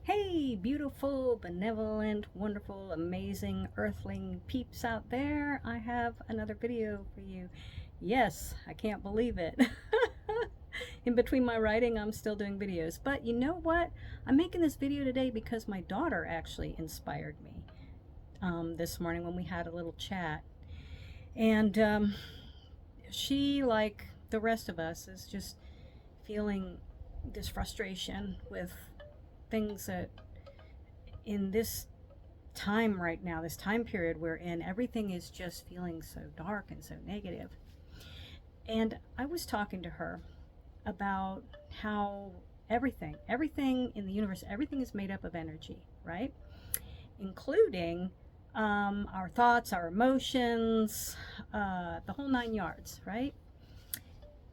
Hey, beautiful, benevolent, wonderful, amazing earthling peeps out there. I have another video for you. Yes, I can't believe it. In between my writing, I'm still doing videos. But you know what? I'm making this video today because my daughter actually inspired me this morning when we had a little chat. And she, like the rest of us, is just feeling this frustration with things that in this time right now, this time period we're in, everything is just feeling so dark and so negative. And I was talking to her about how everything in the universe, everything is made up of energy, right? Including our thoughts, our emotions, the whole nine yards, right?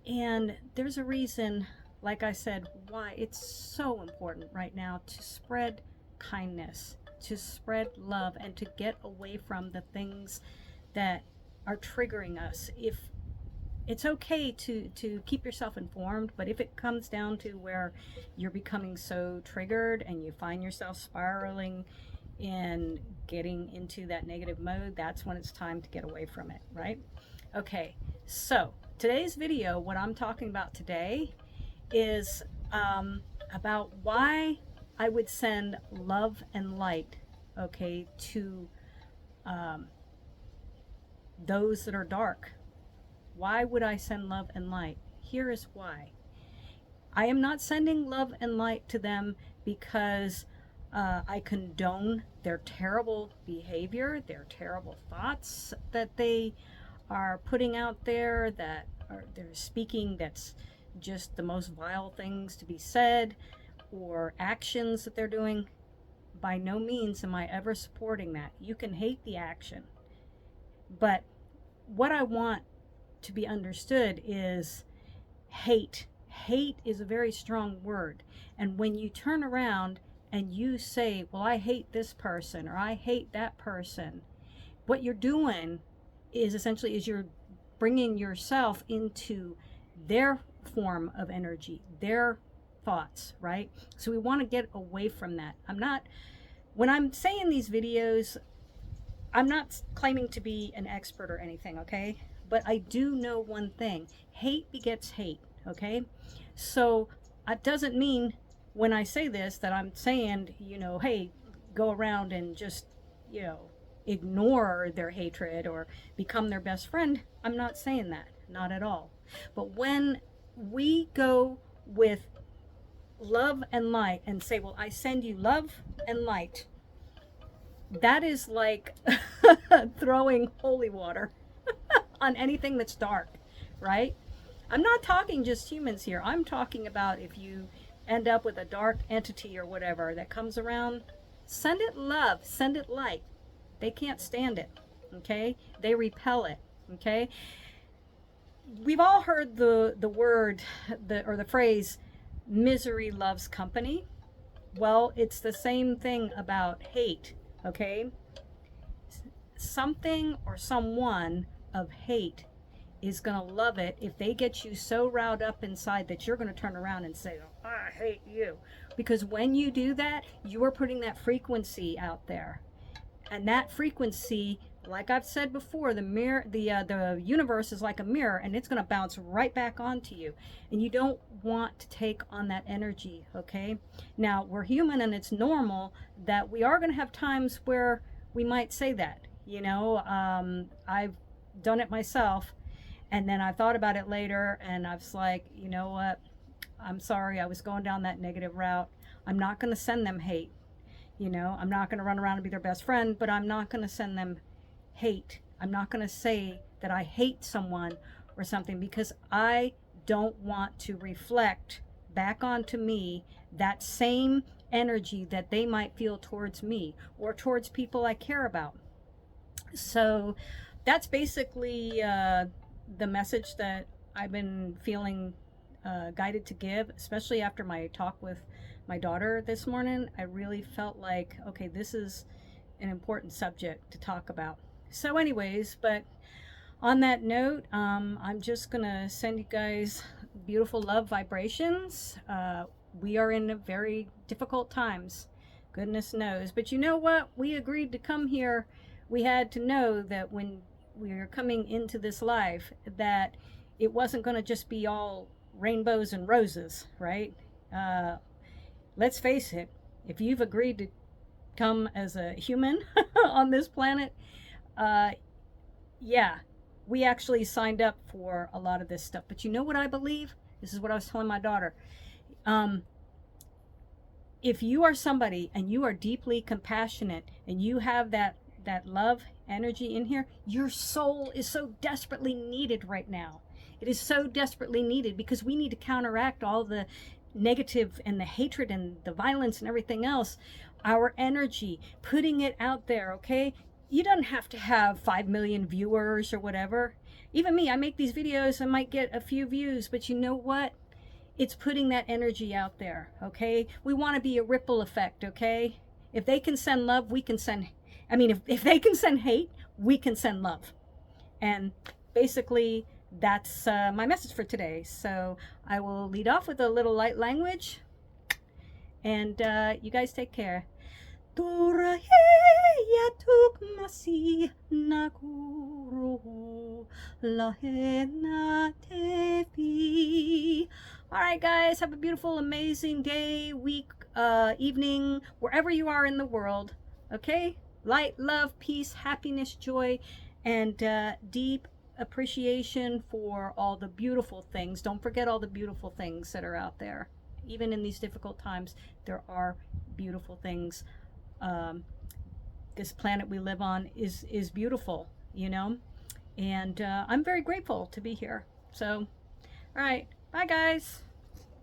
And there's a reason, like I said, why it's so important right now to spread kindness, to spread love, and to get away from the things that are triggering us. If it's okay to keep yourself informed, but if it comes down to where you're becoming so triggered and you find yourself spiraling and getting into that negative mode, that's when it's time to get away from it, right? Okay, so today's video, what I'm talking about today is about why I would send love and light, okay, to those that are dark. Why would I send love and light? Here is why. I am not sending love and light to them because I condone their terrible behavior, their terrible thoughts that they are putting out there, that are they're speaking that's just the most vile things to be said, or actions that they're doing. By no means am I ever supporting that. You can hate the action, but what I want to be understood is hate. Hate is a very strong word. And when you turn around and you say, well, I hate this person or I hate that person, what you're doing is essentially is you're bringing yourself into their form of energy, their thoughts, right? So we want to get away from that. When I'm saying these videos, I'm not claiming to be an expert or anything, okay? But I do know one thing: hate begets hate, okay? So it doesn't mean when I say this that I'm saying, hey, go around and just, you know, ignore their hatred or become their best friend. I'm not saying that, not at all. But when we go with love and light and say, well, I send you love and light, that is like throwing holy water on anything that's dark, right? I'm not talking just humans here. I'm talking about if you end up with a dark entity or whatever that comes around, send it love, send it light. They can't stand it, okay? They repel it, okay? We've all heard the word or the phrase misery loves company. Well, it's the same thing about hate, okay? Something or someone of hate is going to love it if they get you so riled up inside that you're going to turn around and say, oh, I hate you. Because when you do that, you are putting that frequency out there. And that frequency, like I've said before, the universe is like a mirror, and it's going to bounce right back onto you. And you don't want to take on that energy, okay? Now, we're human, and it's normal that we are going to have times where we might say that. I've done it myself, and then I thought about it later, and I was like, you know what? I'm sorry, I was going down that negative route. I'm not going to send them hate. I'm not going to run around and be their best friend, but I'm not going to send them hate. I'm not going to say that I hate someone or something, because I don't want to reflect back onto me that same energy that they might feel towards me or towards people I care about. So that's basically the message that I've been feeling guided to give, especially after my talk with my daughter this morning. I really felt like, okay, this is an important subject to talk about. So anyways, but on that note, I'm just gonna send you guys beautiful love vibrations. We are in very difficult times, Goodness knows. But you know what? We agreed to come here. We had to know that when we were coming into this life, that it wasn't going to just be all rainbows and roses, right? Let's face it, if you've agreed to come as a human on this planet, yeah, we actually signed up for a lot of this stuff. But you know what I believe? This is what I was telling my daughter. If you are somebody and you are deeply compassionate and you have that love energy in here, your soul is so desperately needed right now. It is so desperately needed because we need to counteract all the negative and the hatred and the violence and everything else. Our energy, putting it out there, okay? You don't have to have 5 million viewers or whatever. Even me, I make these videos, I might get a few views, but you know what? It's putting that energy out there, okay? We want to be a ripple effect, okay? If they can send love, we can send, I mean, if they can send hate, we can send love. And basically, that's my message for today. So I will lead off with a little light language. And you guys take care. Alright guys, have a beautiful, amazing day, week, evening, wherever you are in the world. Okay? Light, love, peace, happiness, joy, and deep appreciation for all the beautiful things. Don't forget all the beautiful things that are out there. Even in these difficult times, there are beautiful things. This planet we live on is beautiful, you know, and I'm very grateful to be here. So, all right, bye guys.